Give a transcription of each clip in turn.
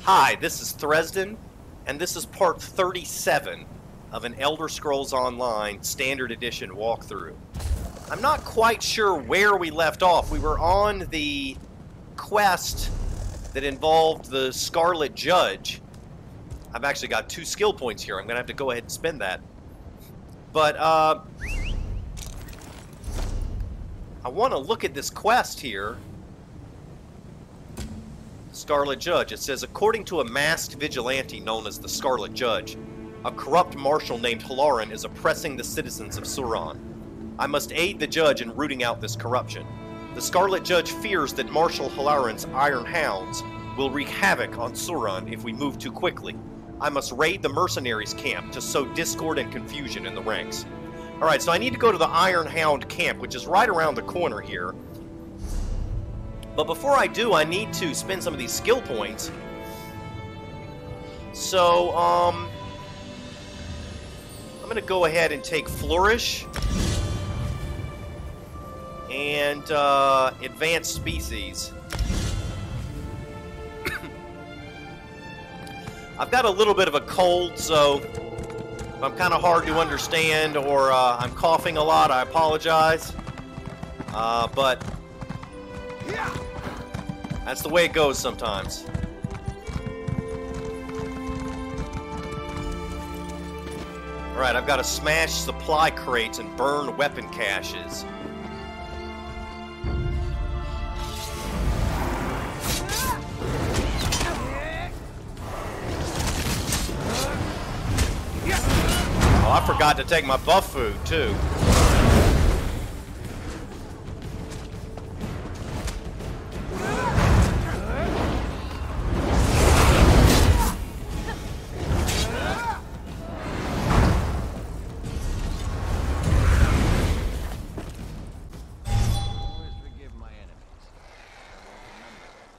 Hi, this is Thresden, and this is part 37 of an Elder Scrolls Online Standard Edition walkthrough. I'm not quite sure where we left off. We were on the quest that involved the Scarlet Judge. I've actually got 2 skill points here. I'm going to have to go ahead and spend that. But, I want to look at this quest here. Scarlet Judge. It says, according to a masked vigilante known as the Scarlet Judge, a corrupt marshal named Hleran is oppressing the citizens of Suran. I must aid the judge in rooting out this corruption. The Scarlet Judge fears that Marshall Hleran's Iron Hounds will wreak havoc on Suran if we move too quickly. I must raid the mercenaries' camp to sow discord and confusion in the ranks. Alright, so I need to go to the Iron Hound camp, which is right around the corner here. But before I do, I need to spend some of these skill points. So, I'm going to go ahead and take Flourish and Advanced Species. I've got a little bit of a cold, so if I'm kind of hard to understand or I'm coughing a lot, I apologize. But that's the way it goes sometimes. Alright, I've got to smash supply crates and burn weapon caches. Oh, I forgot to take my buff food, too.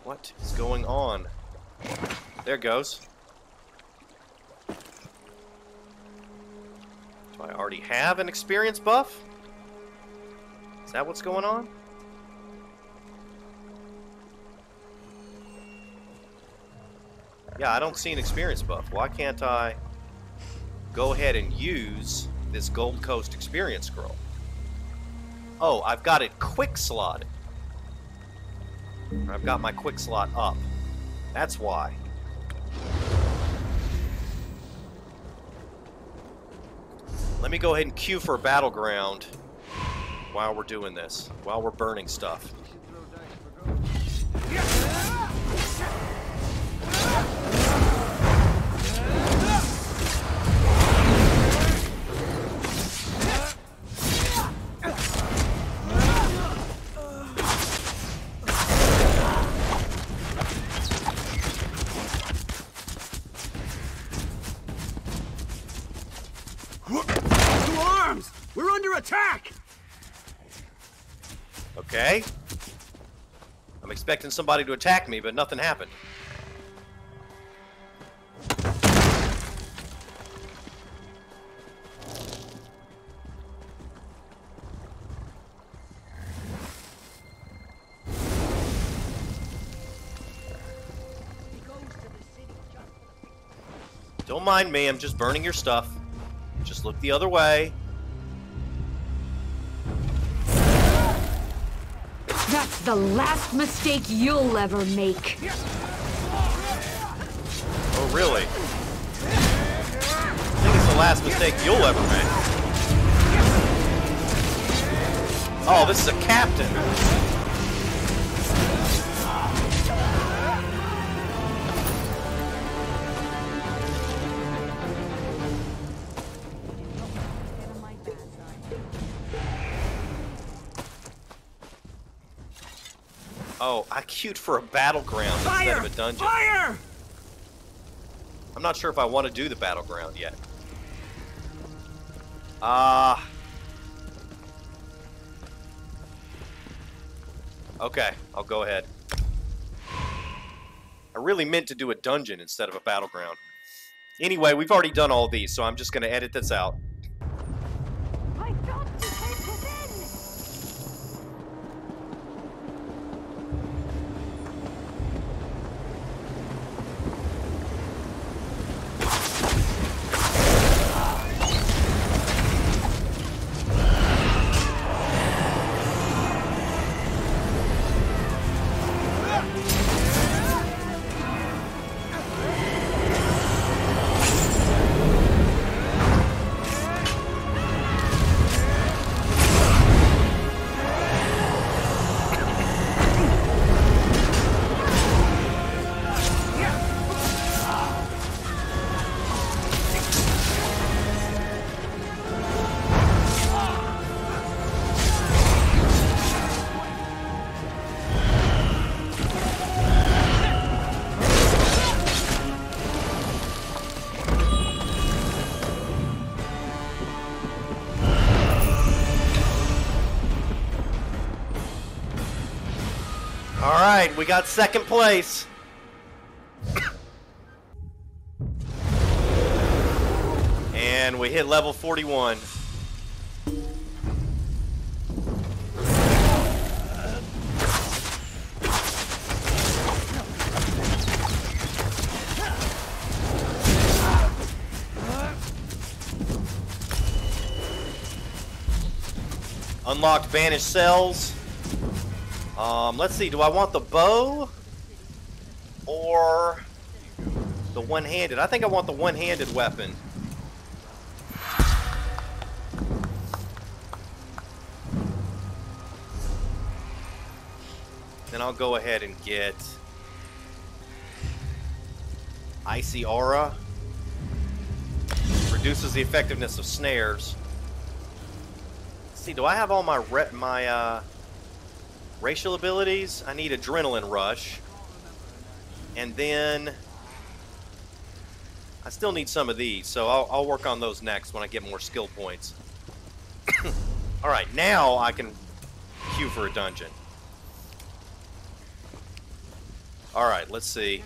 What is going on? There it goes. Do I already have an experience buff? Is that what's going on? Yeah, I don't see an experience buff. Why can't I go ahead and use this Gold Coast experience scroll? Oh, I've got it quick slotted. I've got my quick slot up. That's why. Let me go ahead and queue for a battleground while we're doing this, while we're burning stuff. We're under attack! Okay. I'm expecting somebody to attack me, but nothing happened. Don't mind me, I'm just burning your stuff. Just look the other way. That's the last mistake you'll ever make. Oh, really? I think it's the last mistake you'll ever make. Oh, this is a captain. Oh, I queued for a battleground instead of a dungeon. Fire! I'm not sure if I want to do the battleground yet. Okay, I'll go ahead. I really meant to do a dungeon instead of a battleground. Anyway, we've already done all these, so I'm just going to edit this out. I got to take within! Alright, we got second place. And we hit level 41. Unlocked banished cells. Let's see, do I want the bow or the one-handed? I think I want the one-handed weapon. Then I'll go ahead and get Icy Aura. Reduces the effectiveness of snares. Let's see, do I have all my racial abilities? I need Adrenaline Rush. And then I still need some of these, so I'll work on those next when I get more skill points. Alright, now I can queue for a dungeon. Alright, let's see.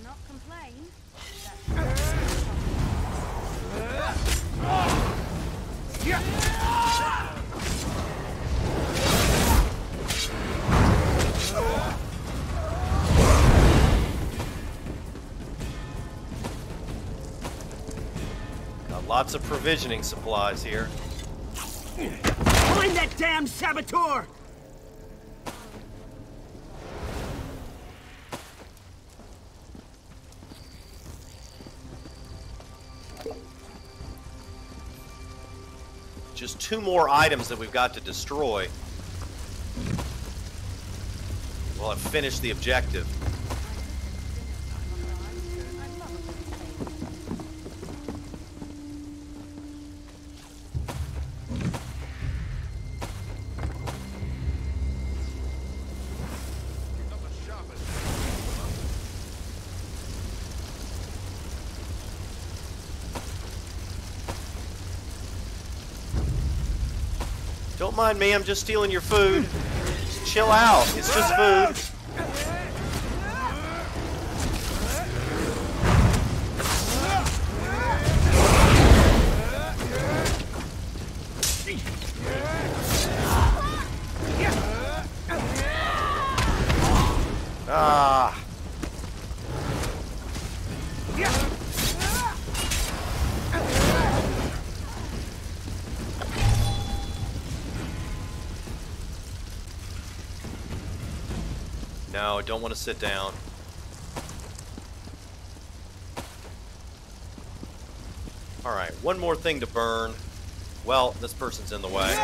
Got lots of provisioning supplies here. Find that damn saboteur! Just 2 more items that we've got to destroy. Well, I've finished the objective. Don't mind me, I'm just stealing your food. Just chill out, it's just food. Ah. No, don't want to sit down. Alright, one more thing to burn. Well, this person's in the way.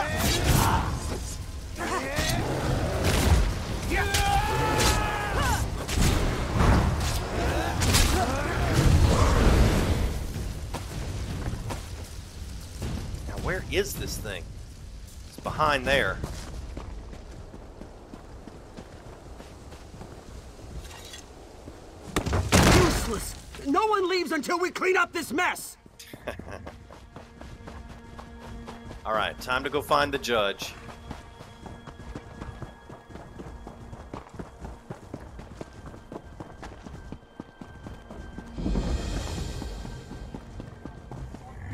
Now, where is this thing? It's behind there. Useless! No one leaves until we clean up this mess! Alright, time to go find the judge.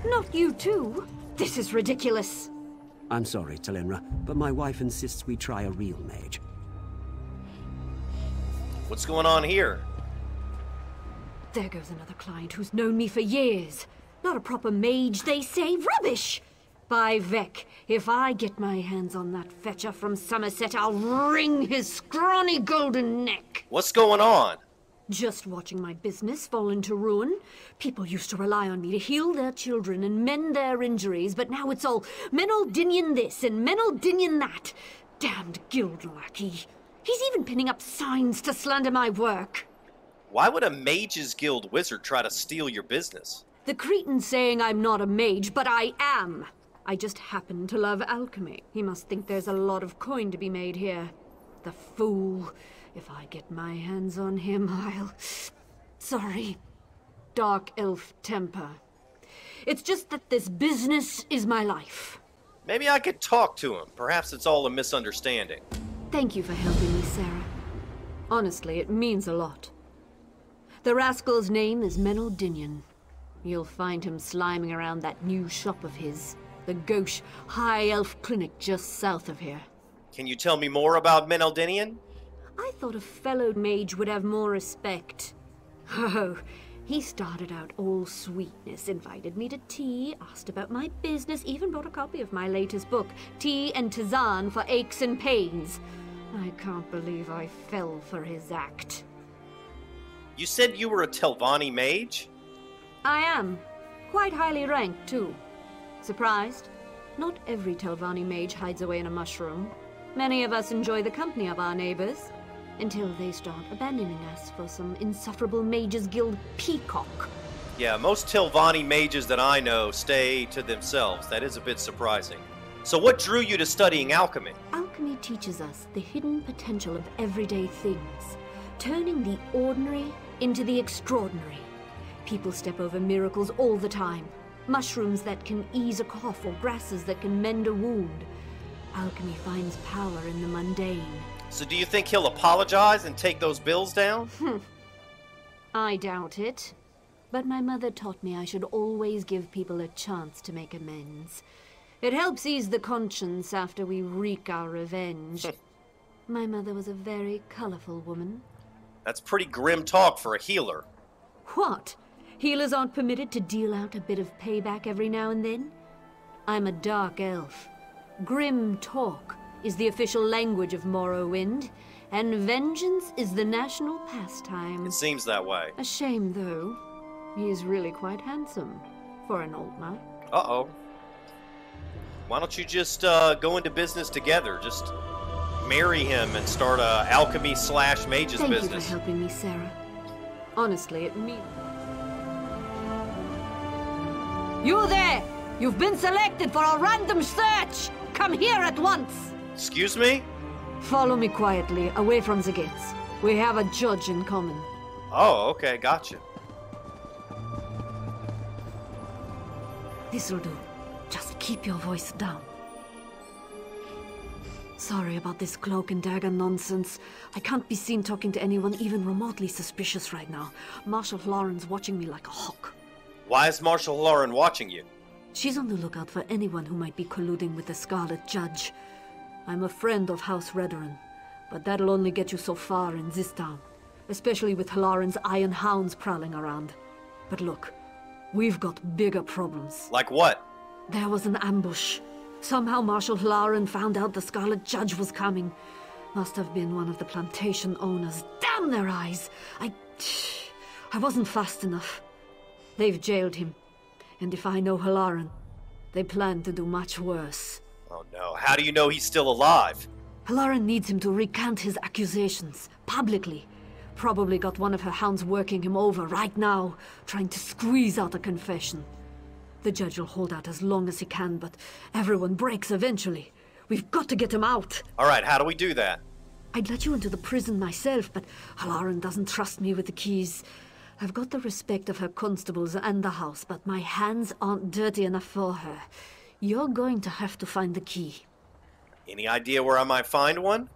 Not you too. This is ridiculous. I'm sorry, Tilenra, but my wife insists we try a real mage. What's going on here? There goes another client who's known me for years. Not a proper mage, they say. Rubbish! By Vec, if I get my hands on that fetcher from Somerset, I'll wring his scrawny golden neck. What's going on? Just watching my business fall into ruin. People used to rely on me to heal their children and mend their injuries, but now it's all Menaldinian this and Menaldinian that. Damned guild lackey. He's even pinning up signs to slander my work. Why would a Mage's Guild wizard try to steal your business? The Cretan's saying I'm not a mage, but I am. I just happen to love alchemy. He must think there's a lot of coin to be made here. The fool. If I get my hands on him, I'll... Sorry. Dark elf temper. It's just that this business is my life. Maybe I could talk to him. Perhaps it's all a misunderstanding. Thank you for helping me, Sarah. Honestly, it means a lot. The rascal's name is Menaldinian. You'll find him sliming around that new shop of his, the Gauche High Elf Clinic just south of here. Can you tell me more about Menaldinian? I thought a fellow mage would have more respect. Oh, he started out all sweetness, invited me to tea, asked about my business, even brought a copy of my latest book, Tea and Tisane for Aches and Pains. I can't believe I fell for his act. You said you were a Telvanni mage? I am. Quite highly ranked, too. Surprised? Not every Telvanni mage hides away in a mushroom. Many of us enjoy the company of our neighbors, until they start abandoning us for some insufferable mages guild peacock. Yeah, most Telvanni mages that I know stay to themselves. That is a bit surprising. So what drew you to studying alchemy? Alchemy teaches us the hidden potential of everyday things, turning the ordinary into the extraordinary. People step over miracles all the time. Mushrooms that can ease a cough or grasses that can mend a wound. Alchemy finds power in the mundane. So do you think he'll apologize and take those bills down? I doubt it. But my mother taught me I should always give people a chance to make amends. It helps ease the conscience after we wreak our revenge. My mother was a very colorful woman. That's pretty grim talk for a healer. What? Healers aren't permitted to deal out a bit of payback every now and then? I'm a dark elf. Grim talk is the official language of Morrowind, and vengeance is the national pastime. It seems that way. A shame, though. He is really quite handsome for an old knight. Uh-oh. Why don't you just go into business together? Just marry him and start a alchemy/mages Thank business. you for helping me, Sarah. Honestly, it means... You there! You've been selected for a random search! Come here at once! Excuse me? Follow me quietly, away from the gates. We have a judge in common. Oh, okay, gotcha. This'll do. Just keep your voice down. Sorry about this cloak and dagger nonsense. I can't be seen talking to anyone even remotely suspicious right now. Marshall Hleran's watching me like a hawk. Why is Marshall Hleran watching you? She's on the lookout for anyone who might be colluding with the Scarlet Judge. I'm a friend of House Hleran, but that'll only get you so far in this town, especially with Hleran's iron hounds prowling around. But look, we've got bigger problems. Like what? There was an ambush. Somehow Marshall Hleran found out the Scarlet Judge was coming. Must have been one of the plantation owners. Damn their eyes! I wasn't fast enough. They've jailed him. And if I know Hleran, they plan to do much worse. Oh no, how do you know he's still alive? Hleran needs him to recant his accusations, publicly. Probably got one of her hounds working him over right now, trying to squeeze out a confession. The judge will hold out as long as he can, but everyone breaks eventually. We've got to get him out. Alright, how do we do that? I'd let you into the prison myself, but Hleran doesn't trust me with the keys. I've got the respect of her constables and the house, but my hands aren't dirty enough for her. You're going to have to find the key. Any idea where I might find one?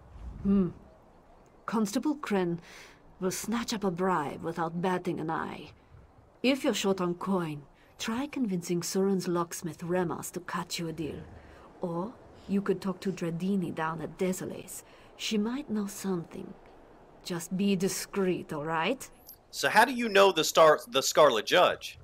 Constable Kren will snatch up a bribe without batting an eye. If you're short on coin, try convincing Suran's locksmith Remas to cut you a deal. Or you could talk to Dredini down at Desolace. She might know something. Just be discreet, all right? So how do you know the Scarlet Judge?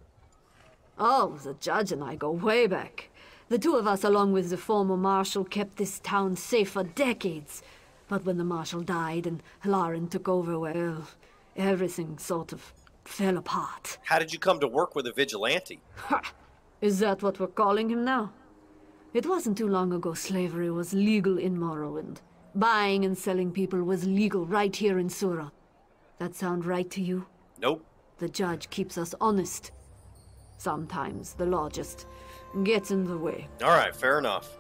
Oh, the judge and I go way back. The two of us, along with the former marshal, kept this town safe for decades. But when the marshal died and Hleran took over, well, everything sort of fell apart. How did you come to work with a vigilante? Ha! Is that what we're calling him now? It wasn't too long ago slavery was legal in Morrowind. Buying and selling people was legal right here in Suran. That sound right to you? Nope. The judge keeps us honest. Sometimes the law just gets in the way. Alright, fair enough.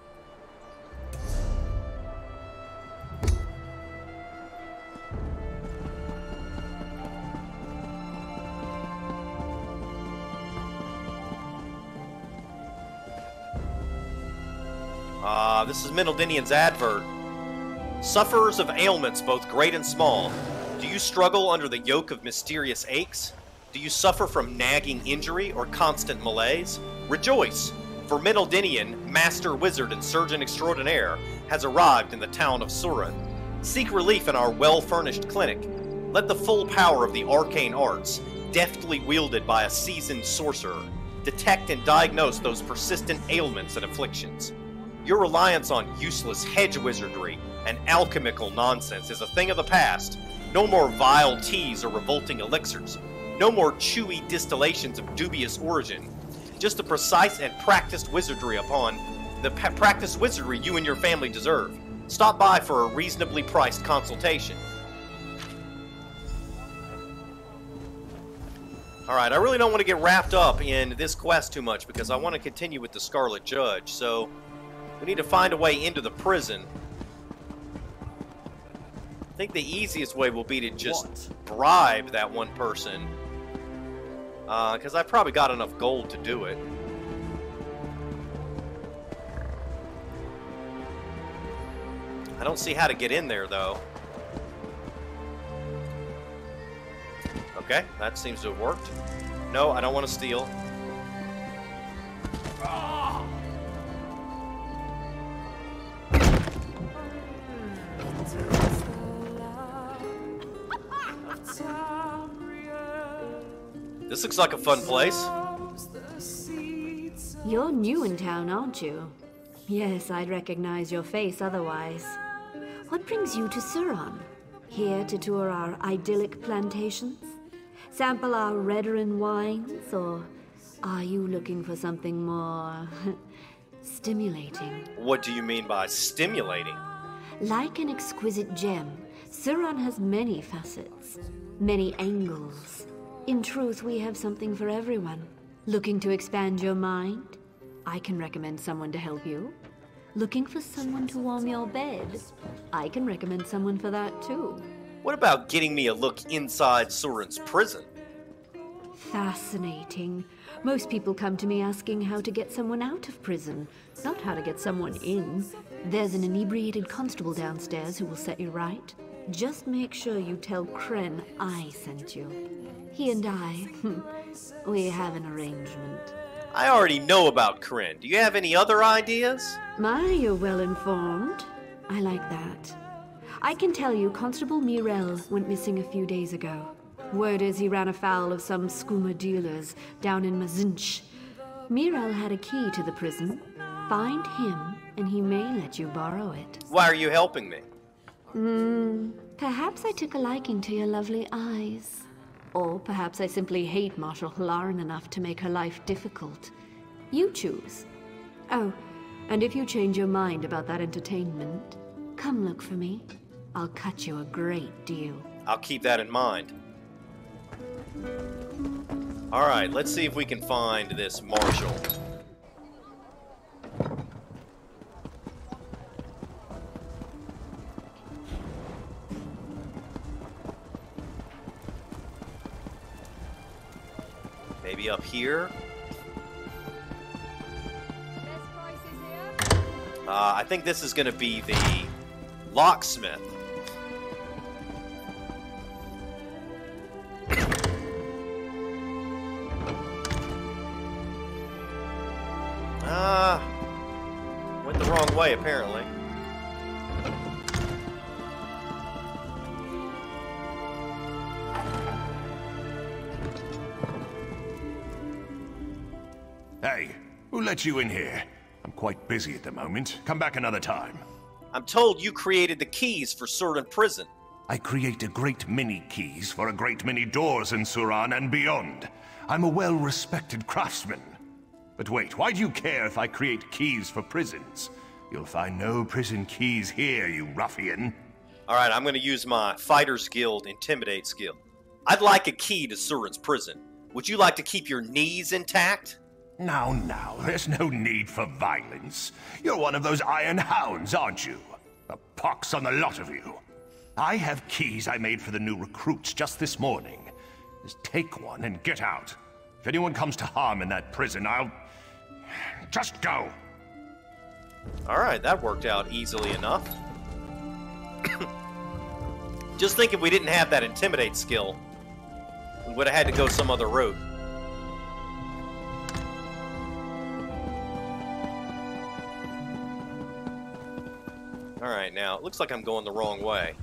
This is Menaldinian's advert. Sufferers of ailments both great and small. Do you struggle under the yoke of mysterious aches? Do you suffer from nagging injury or constant malaise? Rejoice! For Menaldinian, Master Wizard and Surgeon Extraordinaire, has arrived in the town of Suran. Seek relief in our well-furnished clinic. Let the full power of the arcane arts, deftly wielded by a seasoned sorcerer, detect and diagnose those persistent ailments and afflictions. Your reliance on useless hedge wizardry and alchemical nonsense is a thing of the past. No more vile teas or revolting elixirs. No more chewy distillations of dubious origin. Just the precise and practiced wizardry upon the practiced wizardry you and your family deserve. Stop by for a reasonably priced consultation. Alright, I really don't want to get wrapped up in this quest too much because I want to continue with the Scarlet Judge, so we need to find a way into the prison. I think the easiest way will be to just bribe that one person. Because I've probably got enough gold to do it. I don't see how to get in there, though. Okay, that seems to have worked. No, I don't want to steal. This looks like a fun place. You're new in town, aren't you? Yes, I'd recognize your face otherwise. What brings you to Suran? Here to tour our idyllic plantations? Sample our Hleran wines? Or are you looking for something more stimulating? What do you mean by stimulating? Like an exquisite gem, Suran has many facets, many angles. In truth, we have something for everyone. Looking to expand your mind? I can recommend someone to help you. Looking for someone to warm your bed? I can recommend someone for that too. What about getting me a look inside Suran's prison? Fascinating. Most people come to me asking how to get someone out of prison, not how to get someone in. There's an inebriated constable downstairs who will set you right. Just make sure you tell Kren I sent you. He and I, we have an arrangement. I already know about Kren. Do you have any other ideas? You're well informed. I like that. I can tell you Constable Mirel went missing a few days ago. Word is he ran afoul of some skooma dealers down in Mazinch. Mirel had a key to the prison. Find him, and he may let you borrow it. Why are you helping me? Perhaps I took a liking to your lovely eyes. Or perhaps I simply hate Marshall Hleran enough to make her life difficult. You choose. Oh, and if you change your mind about that entertainment, come look for me. I'll cut you a great deal. I'll keep that in mind. Alright, let's see if we can find this Marshall. Maybe up here? I think this is going to be the locksmith. Went the wrong way, apparently. Hey, who let you in here? I'm quite busy at the moment. Come back another time. I'm told you created the keys for Suran prison. I create a great many keys for a great many doors in Suran and beyond. I'm a well-respected craftsman. But wait, why do you care if I create keys for prisons? You'll find no prison keys here, you ruffian. Alright, I'm gonna use my Fighter's Guild Intimidate skill. I'd like a key to Suran's prison. Would you like to keep your knees intact? Now, there's no need for violence. You're one of those iron hounds, aren't you? A pox on the lot of you. I have keys I made for the new recruits just this morning. Just take one and get out. If anyone comes to harm in that prison, I'll... just go. Alright, that worked out easily enough. Just think if we didn't have that intimidate skill, we would have had to go some other route. Alright, now, it looks like I'm going the wrong way.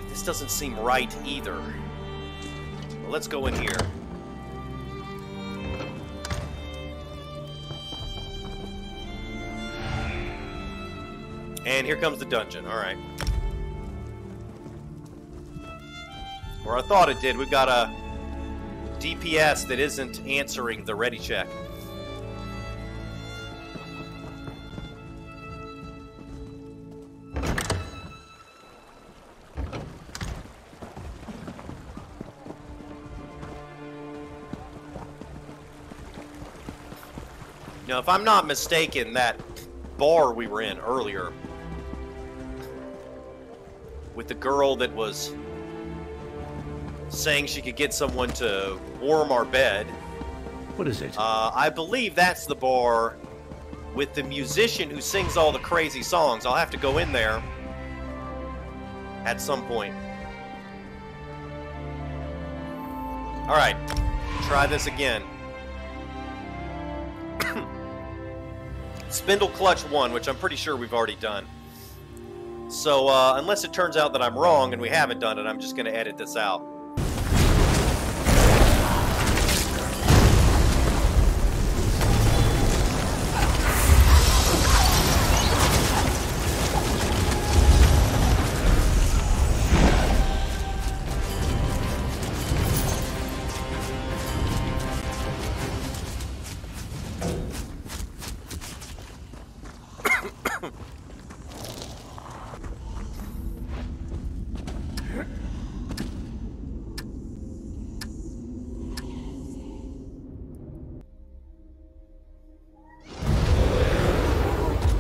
This doesn't seem right either. Well, let's go in here. And here comes the dungeon. Alright. Or I thought it did. We've got a DPS that isn't answering the ready check. Now, if I'm not mistaken, that bar we were in earlier with the girl that was saying she could get someone to warm our bed. What is it? I believe that's the bar with the musician who sings all the crazy songs. I'll have to go in there at some point. Alright, try this again. Spindle Clutch 1, which I'm pretty sure we've already done. So, unless it turns out that I'm wrong and we haven't done it, I'm just going to edit this out.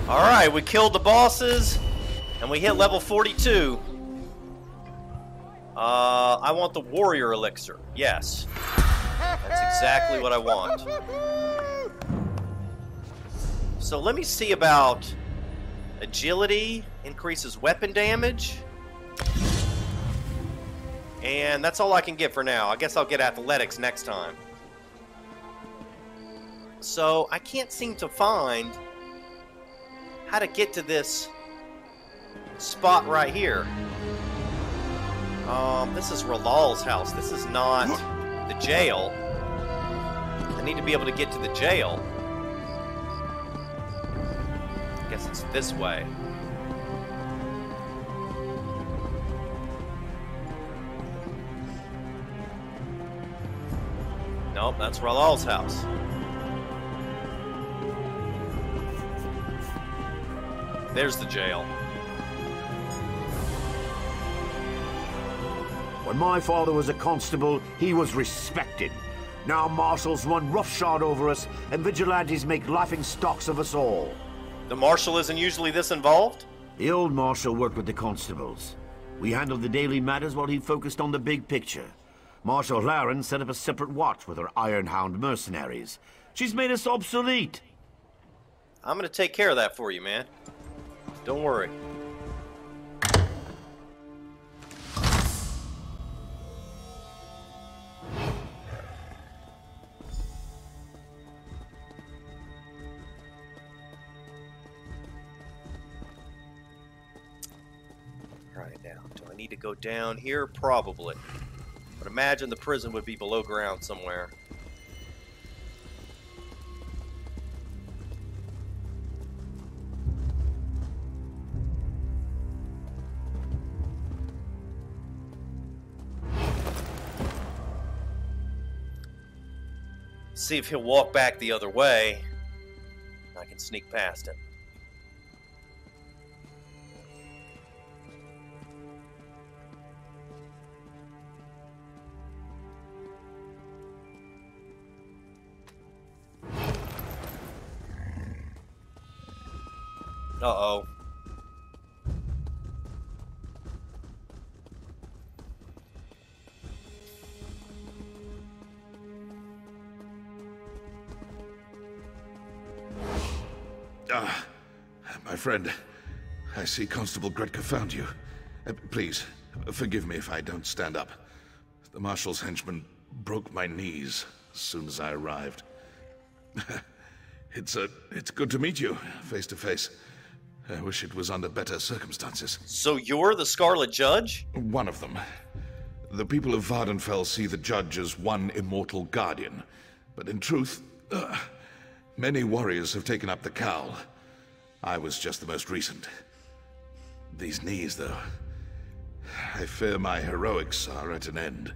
Alright, we killed the bosses, and we hit level 42. I want the warrior elixir. Yes. That's exactly what I want. So let me see about agility, increases weapon damage. And that's all I can get for now. I guess I'll get athletics next time. So I can't seem to find how to get to this spot right here. This is Ralal's house. This is not the jail. I need to be able to get to the jail. I guess it's this way. Nope, that's Ralal's house. There's the jail. When my father was a constable, he was respected. Now marshals run roughshod over us, and vigilantes make laughing stocks of us all. The marshal isn't usually this involved? The old marshal worked with the constables. We handled the daily matters while he focused on the big picture. Marshall Hleran set up a separate watch with her Ironhound mercenaries. She's made us obsolete. I'm gonna take care of that for you, man. Don't worry. Right now, do I need to go down here? Probably. But imagine the prison would be below ground somewhere. See if he'll walk back the other way. I can sneak past him. Uh-oh. My friend, I see Constable Gretka found you. Please, forgive me if I don't stand up. The Marshal's henchman broke my knees as soon as I arrived. It's good to meet you, face to face. I wish it was under better circumstances. So you're the Scarlet Judge? One of them. The people of Vardenfell see the Judge as one immortal guardian. But in truth, many warriors have taken up the cowl. I was just the most recent. These knees, though. I fear my heroics are at an end.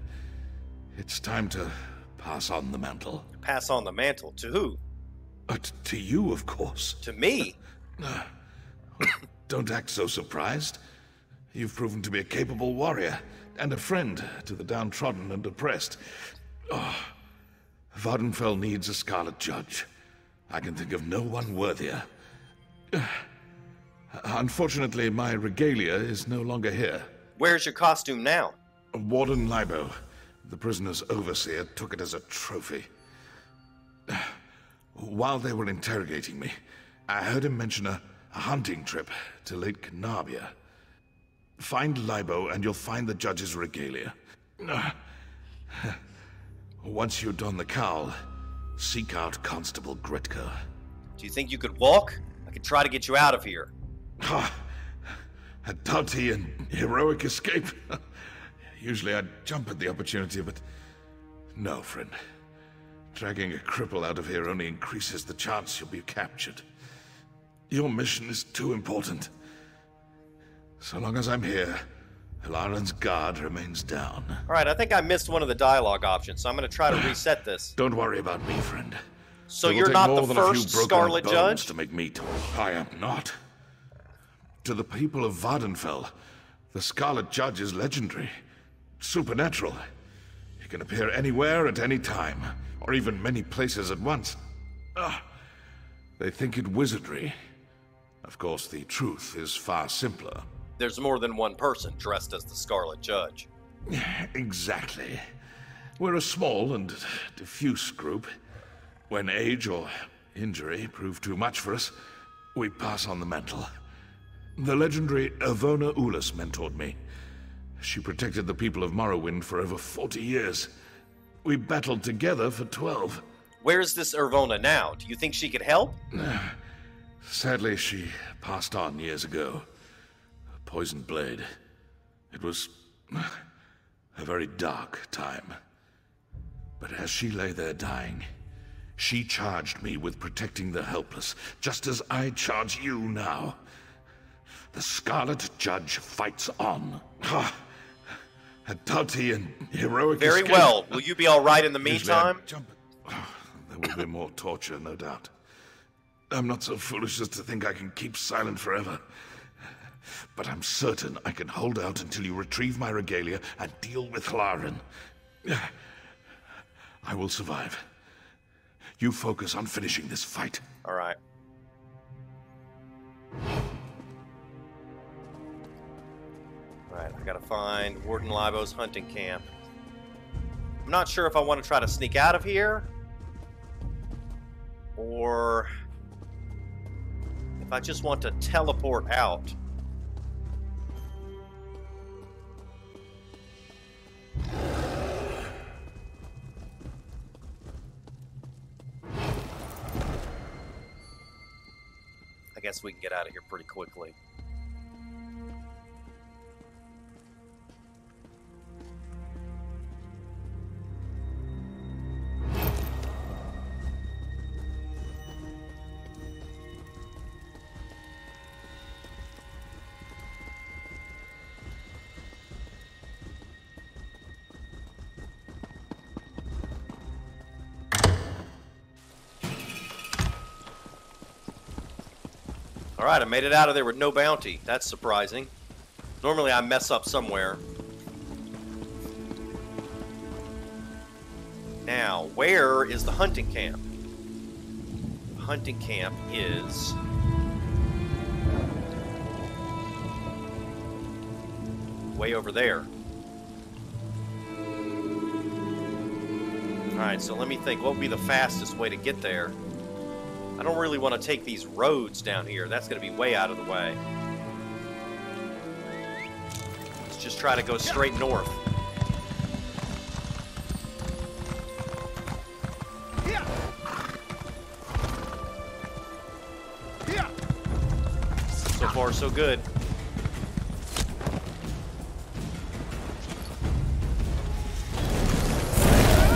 It's time to pass on the mantle. Pass on the mantle? To who? To you, of course. To me? Don't act so surprised. You've proven to be a capable warrior, and a friend to the downtrodden and oppressed. Vardenfell needs a Scarlet Judge. I can think of no one worthier. Unfortunately, my regalia is no longer here. Where's your costume now? Warden Libo, the prisoner's overseer, took it as a trophy. While they were interrogating me, I heard him mention a hunting trip to Lake Canabia. Find Libo and you'll find the Judge's regalia. Once you don the cowl, seek out Constable Gretka. Do you think you could walk? I could try to get you out of here. A doughty and heroic escape? Usually I'd jump at the opportunity, but no, friend. Dragging a cripple out of here only increases the chance you'll be captured. Your mission is too important. So long as I'm here, Hleran's guard remains down. Alright, I think I missed one of the dialogue options, so I'm going to try to reset this. Don't worry about me, friend. So you're not the first Scarlet Judge? To make me I am not. To the people of Vardenfell, the Scarlet Judge is legendary, supernatural. He can appear anywhere at any time, or even many places at once. They think it wizardry. Of course, the truth is far simpler. There's more than one person dressed as the Scarlet Judge. Exactly. We're a small and diffuse group. When age or injury prove too much for us, we pass on the mantle. The legendary Ervona Ulis mentored me. She protected the people of Morrowind for over 40 years. We battled together for 12. Where's this Ervona now? Do you think she could help? Sadly, she passed on years ago. A poisoned blade. It was a very dark time. But as she lay there dying, she charged me with protecting the helpless, just as I charge you now. The Scarlet Judge fights on. A doughty and heroic Very escape. well. Will you be all right in the meantime? There will be more torture, no doubt. I'm not so foolish as to think I can keep silent forever. But I'm certain I can hold out until you retrieve my regalia and deal with Hleran. I will survive. You focus on finishing this fight. All right. Alright, I gotta find Warden Libo's hunting camp. I'm not sure if I want to try to sneak out of here, or if I just want to teleport out. I guess we can get out of here pretty quickly. Alright, I made it out of there with no bounty. That's surprising. Normally I mess up somewhere. Now, where is the hunting camp? The hunting camp is... way over there. Alright, so let me think. What would be the fastest way to get there? I don't really want to take these roads down here. That's going to be way out of the way. Let's just try to go straight north. So far, so good.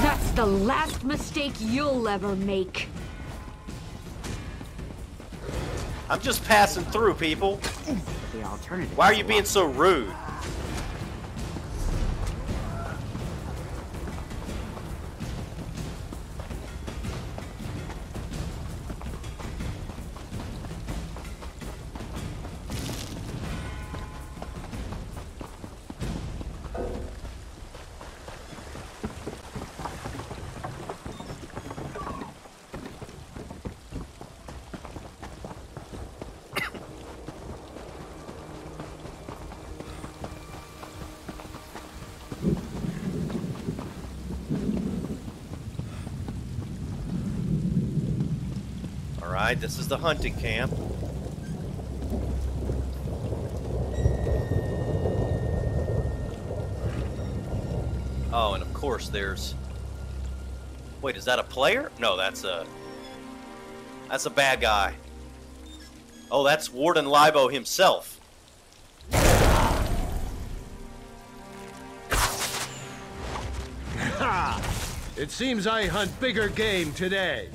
That's the last mistake you'll ever make. I'm just passing through, people. The alternative. Why are you being so rude? Alright, this is the hunting camp. Oh, and of course there's... Wait, is that a player? No, that's a bad guy. Oh, that's Warden Libo himself. It seems I hunt bigger game today.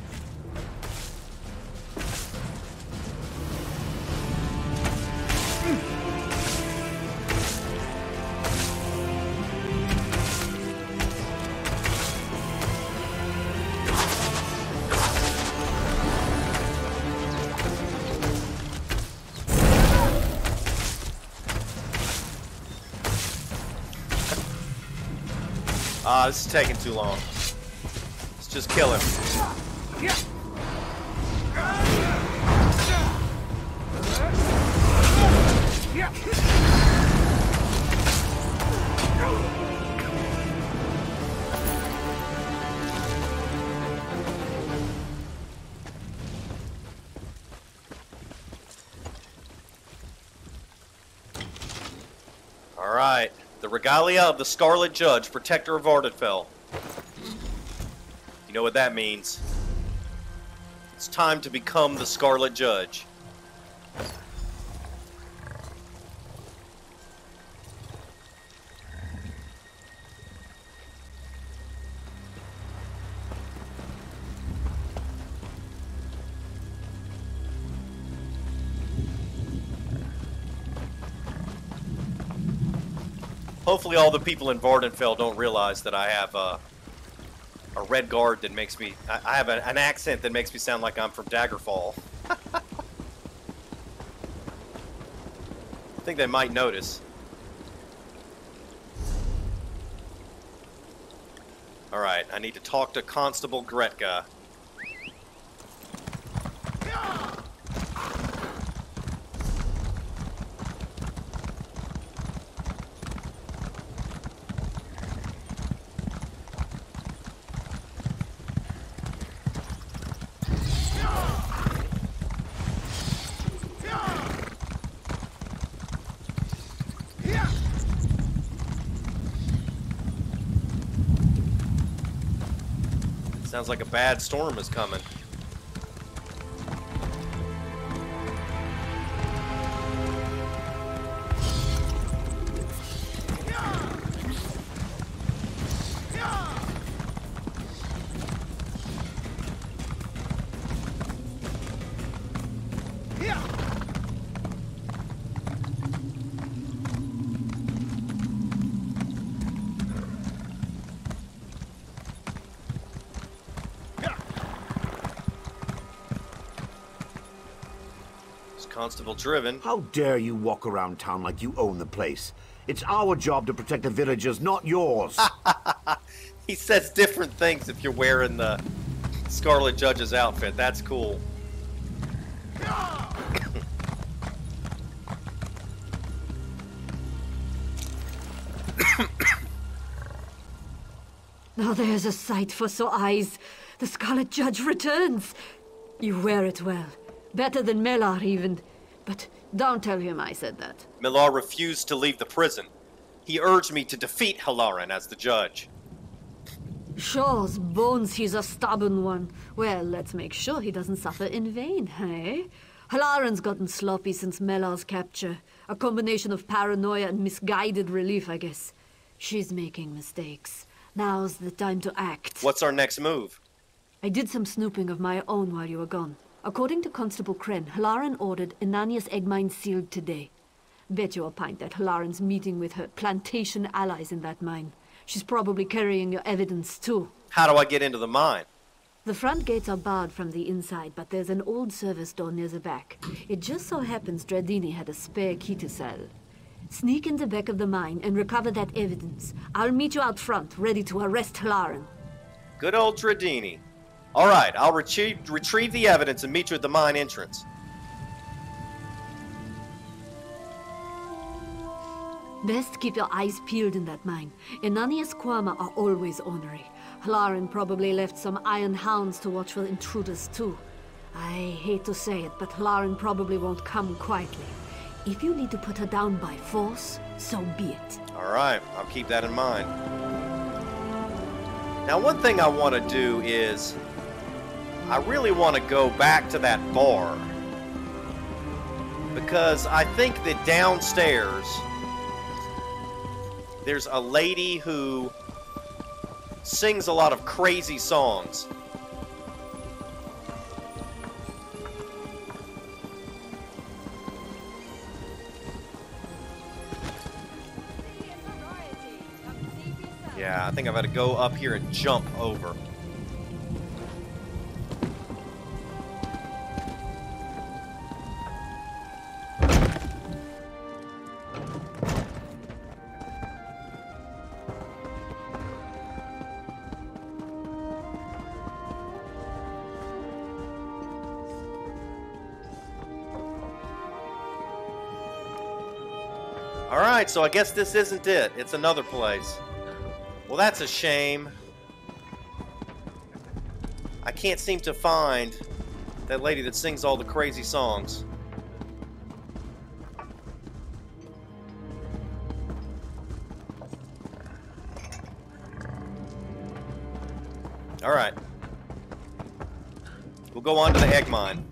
This is taking too long. Let's just kill him. All right. The regalia of the Scarlet Judge, protector of Ardenfell. You know what that means. It's time to become the Scarlet Judge. Hopefully all the people in Vardenfell don't realize that I have a red guard that makes me... I have an accent that makes me sound like I'm from Daggerfall. I think they might notice. Alright, I need to talk to Constable Gretka. Sounds like a bad storm is coming. Constable Driven. How dare you walk around town like you own the place? It's our job to protect the villagers, not yours. He says different things if you're wearing the Scarlet Judge's outfit. That's cool. Now there's a sight for sore eyes. The Scarlet Judge returns. You wear it well. Better than Melar, even. But don't tell him I said that. Millar refused to leave the prison. He urged me to defeat Hleran as the judge. Shaw's bones, he's a stubborn one. Well, let's make sure he doesn't suffer in vain, hey? Hleran's gotten sloppy since Melar's capture. A combination of paranoia and misguided relief, I guess. She's making mistakes. Now's the time to act. What's our next move? I did some snooping of my own while you were gone. According to Constable Kren, Hleran ordered Inanius Egg Mine sealed today. Bet you a pint that Hleran's meeting with her plantation allies in that mine. She's probably carrying your evidence, too. How do I get into the mine? The front gates are barred from the inside, but there's an old service door near the back. It just so happens Dradini had a spare key to sell. Sneak in the back of the mine and recover that evidence. I'll meet you out front, ready to arrest Hleran. Good old Dradini. All right, I'll retrieve the evidence and meet you at the mine entrance. Best keep your eyes peeled in that mine. Inanius Kwama are always ornery. Hleran probably left some iron hounds to watch for intruders too. I hate to say it, but Hleran probably won't come quietly. If you need to put her down by force, so be it. All right, I'll keep that in mind. Now, one thing I want to do is, I really want to go back to that bar. Because I think that downstairs, there's a lady who sings a lot of crazy songs. Yeah, I think I've got to go up here and jump over. Alright, so I guess this isn't it. It's another place. Well, that's a shame. I can't seem to find that lady that sings all the crazy songs. Alright. We'll go on to the egg mine.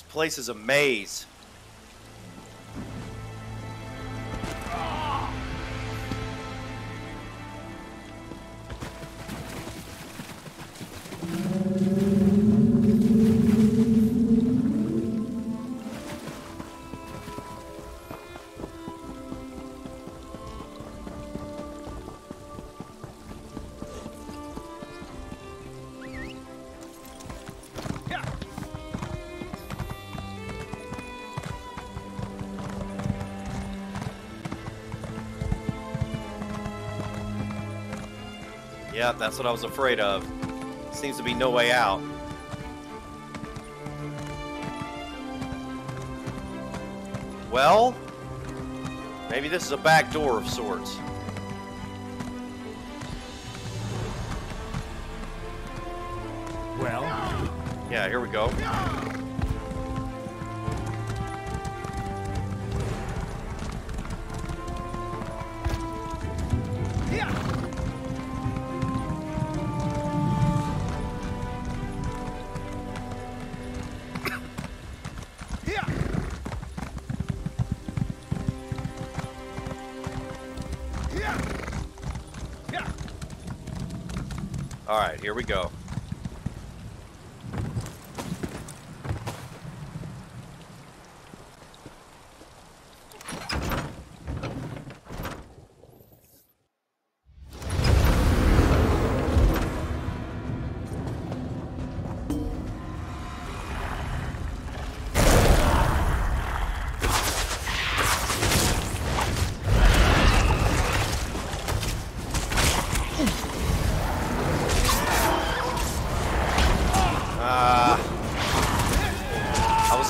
Place is a maze. Yeah, that's what I was afraid of. Seems to be no way out. Well, maybe this is a back door of sorts. Well? Yeah, here we go. All right, here we go.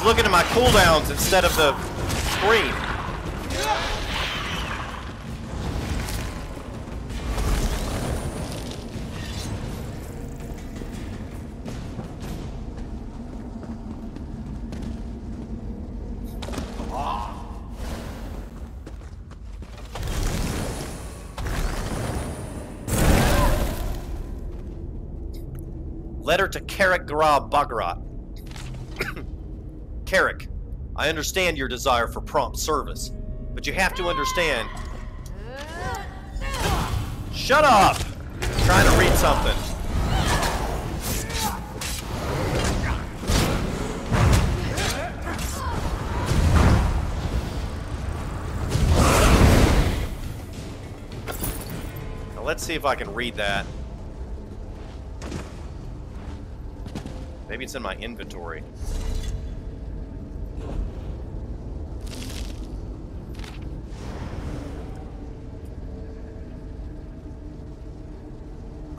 was looking at my cooldowns instead of the screen. Letter to Carrick Grab Bagrat. Carrick, I understand your desire for prompt service, but you have to understand... Shut up! I'm trying to read something. Now let's see if I can read that. Maybe it's in my inventory.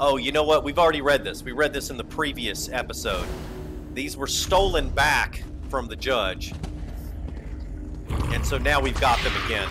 Oh, you know what? We've already read this. We read this in the previous episode. These were stolen back from the judge. And so now we've got them again.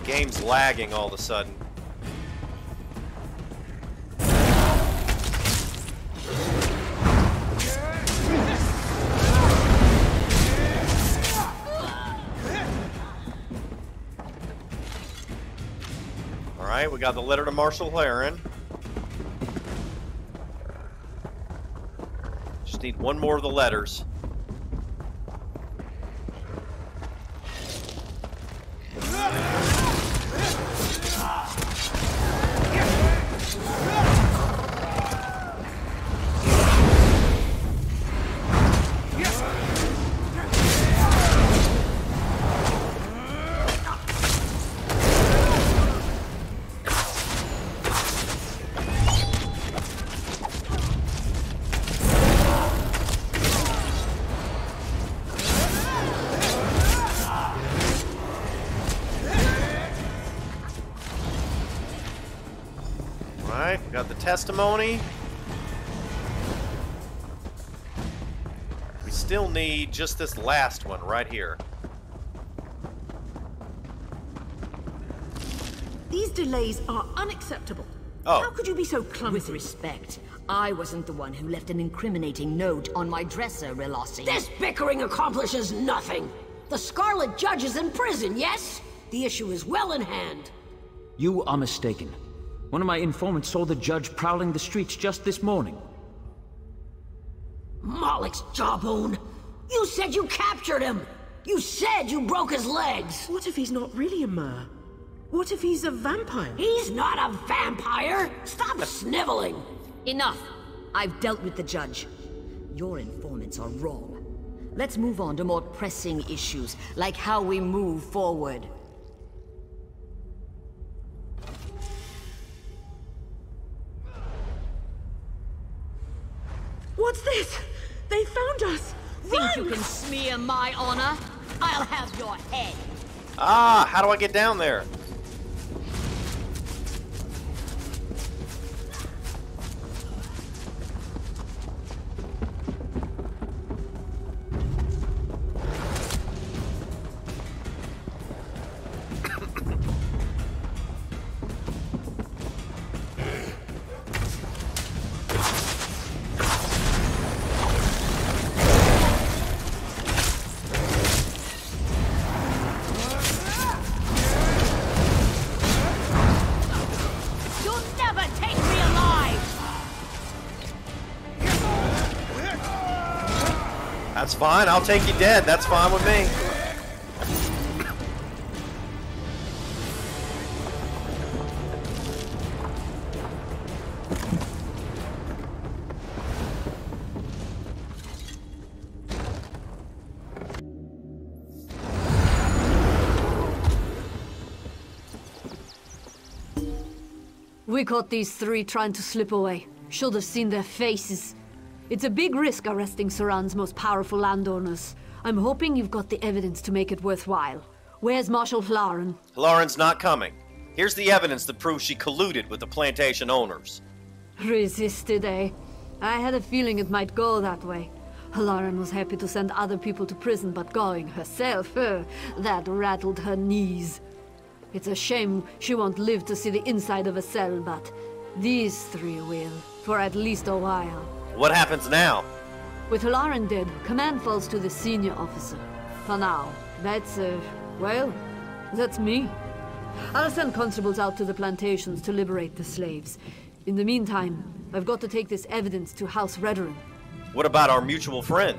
Game's lagging all of a sudden. Alright, we got the letter to Marshall Hleran. Just need one more of the letters. Alright, got the testimony. We still need just this last one right here. These delays are unacceptable. Oh. How could you be so clumsy? With respect, I wasn't the one who left an incriminating note on my dresser, Relossi. This bickering accomplishes nothing. The Scarlet Judge is in prison, yes? The issue is well in hand. You are mistaken. One of my informants saw the judge prowling the streets just this morning. Moloch's jawbone! You said you captured him! You said you broke his legs! What if he's not really a mer? What if he's a vampire? He's not a vampire! Stop sniveling! Enough! I've dealt with the judge. Your informants are wrong. Let's move on to more pressing issues, like how we move forward. What's this? They found us! Think you can smear my honor? I'll have your head. Ah, how do I get down there? That's fine. I'll take you dead. That's fine with me. We caught these three trying to slip away. Should have seen their faces. It's a big risk arresting Suran's most powerful landowners. I'm hoping you've got the evidence to make it worthwhile. Where's Marshall Hleran? Hleran's not coming. Here's the evidence that proves she colluded with the plantation owners. Resisted, eh? I had a feeling it might go that way. Hleran was happy to send other people to prison, but going herself, that rattled her knees. It's a shame she won't live to see the inside of a cell, but these three will, for at least a while. What happens now? With Hleran dead, command falls to the senior officer. For now, that's, well, that's me. I'll send constables out to the plantations to liberate the slaves. In the meantime, I've got to take this evidence to House Hleran. What about our mutual friend?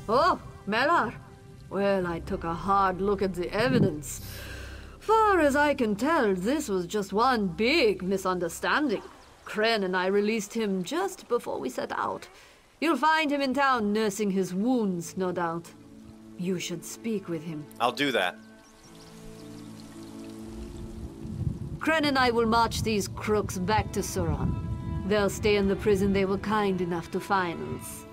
Oh, Melar. Well, I took a hard look at the evidence. Far as I can tell, this was just one big misunderstanding. Kren and I released him just before we set out. You'll find him in town nursing his wounds, no doubt. You should speak with him. I'll do that. Kren and I will march these crooks back to Suran. They'll stay in the prison they were kind enough to finance.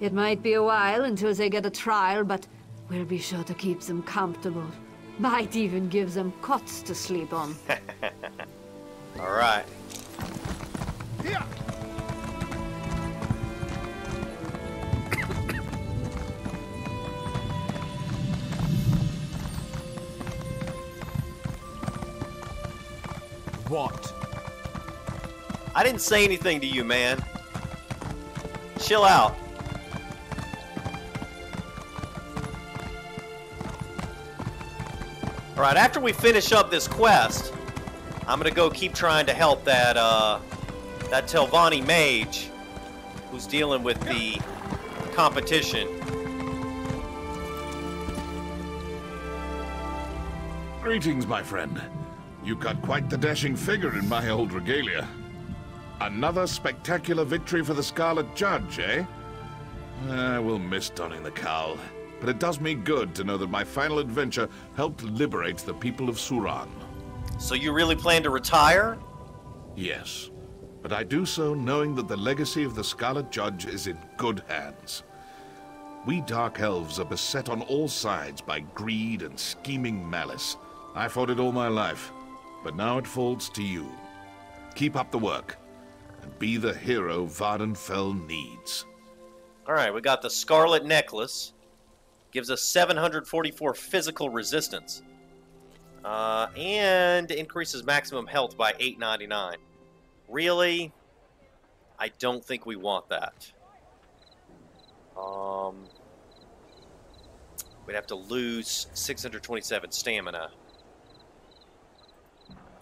It might be a while until they get a trial, but we'll be sure to keep them comfortable. Might even give them cots to sleep on. All right. Yeah. What? I didn't say anything to you, man. Chill out. Alright, after we finish up this quest, I'm gonna go keep trying to help that Telvanni Mage who's dealing with the competition. Greetings, my friend. You got quite the dashing figure in my old regalia. Another spectacular victory for the Scarlet Judge, eh? We'll miss donning the cowl, but it does me good to know that my final adventure helped liberate the people of Suran. So you really plan to retire? Yes, but I do so knowing that the legacy of the Scarlet Judge is in good hands. We Dark Elves are beset on all sides by greed and scheming malice. I fought it all my life, but now it falls to you. Keep up the work, and be the hero Vardenfell needs. Alright, we got the Scarlet Necklace. Gives us 744 physical resistance. And increases maximum health by 899. Really? I don't think we want that. We'd have to lose 627 stamina.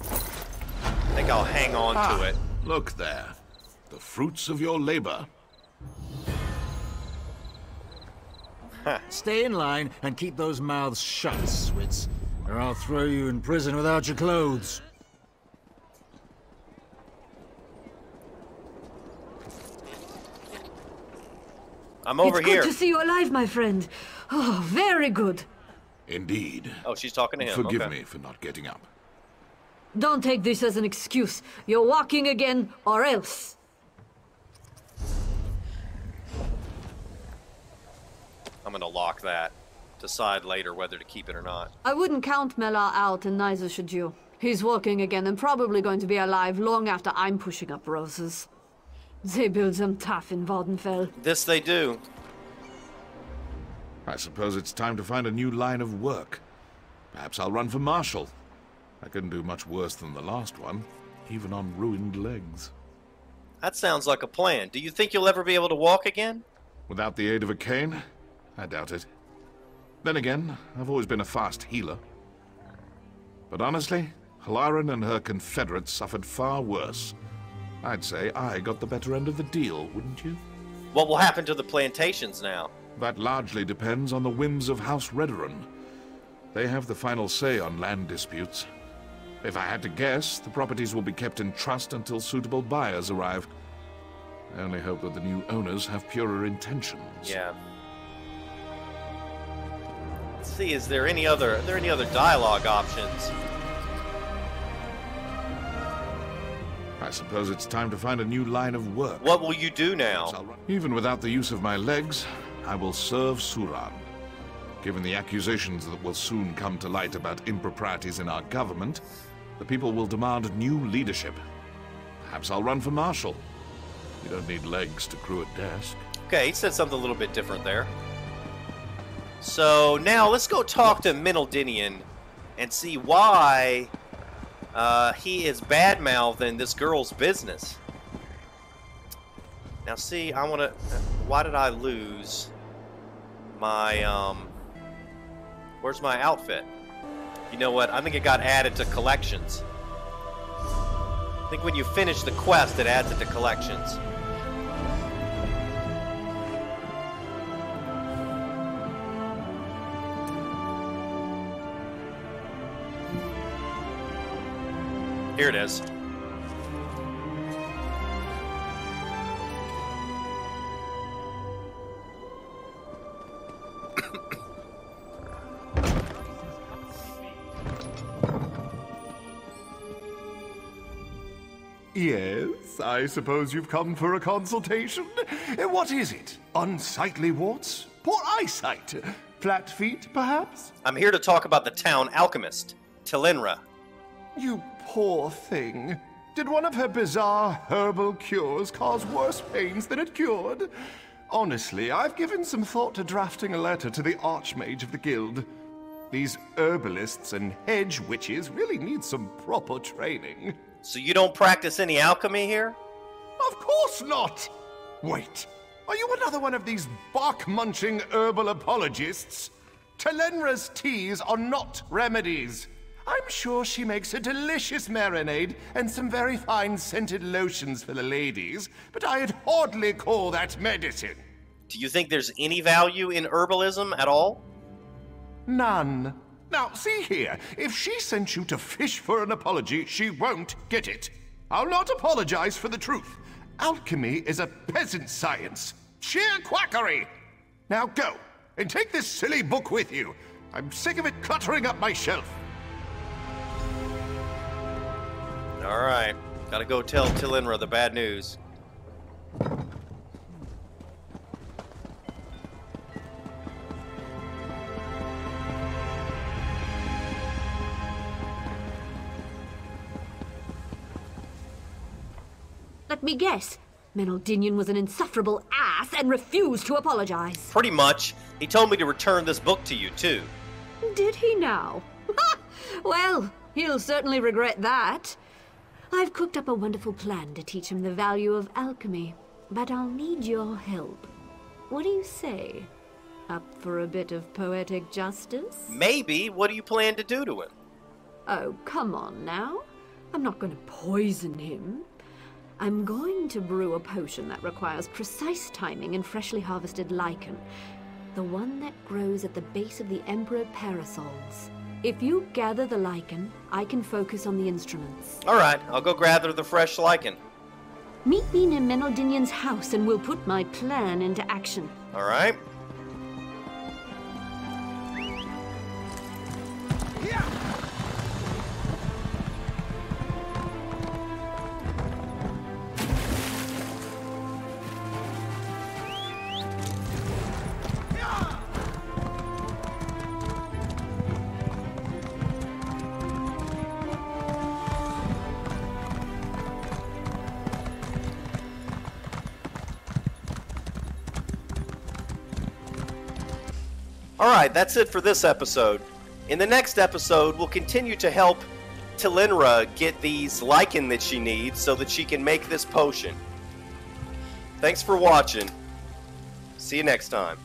I think I'll hang on to it. Look there. The fruits of your labor. Stay in line and keep those mouths shut, Switz, or I'll throw you in prison without your clothes. I'm over here. It's good to see you alive, my friend. Oh, very good. Indeed. Oh, she's talking to him. Forgive me for not getting up. Don't take this as an excuse. You're walking again, or else. I'm gonna lock that. Decide later whether to keep it or not. I wouldn't count Melar out, and neither should you. He's walking again and probably going to be alive long after I'm pushing up roses. They build them tough in Vardenfell. This they do. I suppose it's time to find a new line of work. Perhaps I'll run for Marshall. I couldn't do much worse than the last one, even on ruined legs. That sounds like a plan. Do you think you'll ever be able to walk again? Without the aid of a cane? I doubt it. Then again, I've always been a fast healer. But honestly, Hleran and her confederates suffered far worse. I'd say I got the better end of the deal, wouldn't you? What will happen to the plantations now? That largely depends on the whims of House Hleran. They have the final say on land disputes. If I had to guess, the properties will be kept in trust until suitable buyers arrive. I only hope that the new owners have purer intentions. Yeah. Let's see, are there any other dialogue options? I suppose it's time to find a new line of work. What will you do now? Even without the use of my legs, I will serve Suran. Given the accusations that will soon come to light about improprieties in our government, the people will demand new leadership. Perhaps I'll run for Marshal. You don't need legs to crew a desk. Okay, he said something a little bit different there. So now let's go talk to Menaldinian and see why he is bad-mouthing this girl's business. Now see, I want to... Why did I lose my, where's my outfit? You know what? I think it got added to collections. I think when you finish the quest, it adds it to collections. Here it is. Yes, I suppose you've come for a consultation. What is it? Unsightly warts? Poor eyesight? Flat feet, perhaps? I'm here to talk about the town alchemist, Tilenra. You poor thing. Did one of her bizarre herbal cures cause worse pains than it cured? Honestly, I've given some thought to drafting a letter to the Archmage of the Guild. These herbalists and hedge witches really need some proper training. So you don't practice any alchemy here? Of course not! Wait, are you another one of these bark-munching herbal apologists? Tilenra's teas are not remedies. I'm sure she makes a delicious marinade and some very fine scented lotions for the ladies, but I'd hardly call that medicine. Do you think there's any value in herbalism at all? None. Now, see here, if she sent you to fish for an apology, she won't get it. I'll not apologize for the truth. Alchemy is a peasant science. Sheer quackery! Now go, and take this silly book with you. I'm sick of it cluttering up my shelf. Alright, gotta go tell Tilenra the bad news. Let me guess. Menaldinian was an insufferable ass and refused to apologize. Pretty much. He told me to return this book to you, too. Did he now? Well, he'll certainly regret that. I've cooked up a wonderful plan to teach him the value of alchemy, but I'll need your help. What do you say? Up for a bit of poetic justice? Maybe. What do you plan to do to him? Oh, come on now. I'm not going to poison him. I'm going to brew a potion that requires precise timing and freshly harvested lichen. The one that grows at the base of the Emperor Parasols. If you gather the lichen, I can focus on the instruments. Alright, I'll go gather the fresh lichen. Meet me near Menaldinian's house and we'll put my plan into action. Alright. Alright, that's it for this episode. In the next episode, we'll continue to help Tilenra get these lichen that she needs so that she can make this potion. Thanks for watching. See you next time.